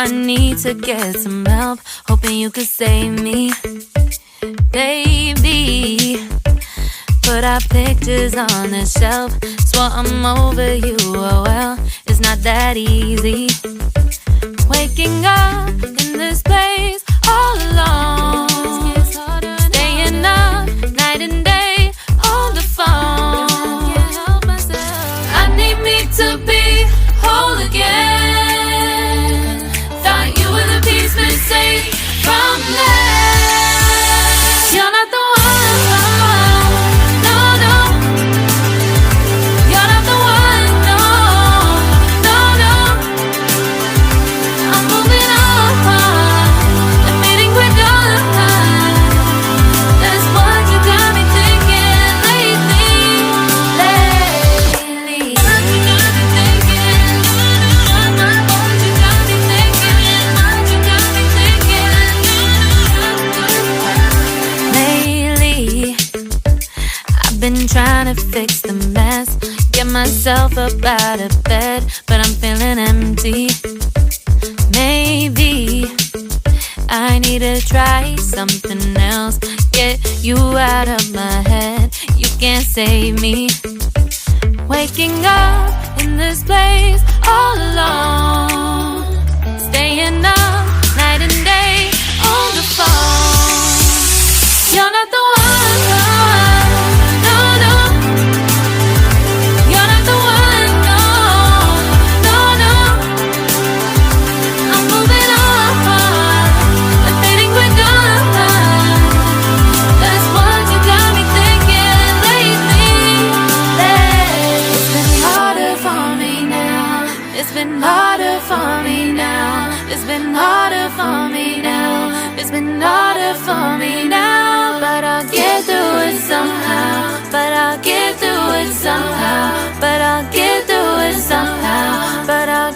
I need to get some help, hoping you could save me, baby. Put our pictures on the shelf, swore I'm over you, oh well, it's not that easy. Waking up in this place all alone, staying up night and day on the phone. I need me to be whole again. Thought you were the piece missing from there. You're not the one, no, no. You're not the one, no, no, no. I'm moving on, admitting we're done. That's what you got me thinking lately, lately. What you got me thinking, what you got me thinking, what you got me thinking. Lately, I've been trying to fix the mess, get myself up out of bed, but I'm feeling empty. Maybe I need to try something else, get you out of my head. You can't save me. Waking up in this place all alone, staying up night and day on the phone. You're not the one, no, no. You're not the one, no, no, no. I'm moving on, admitting we're done. That's what you got me thinking lately, lately. It's been harder for me now. It's been harder for me now. It's been harder for me now. It's been harder for me now. But I'll get through it somehow. But I'll get through it somehow. But I'll get through it somehow. But I'll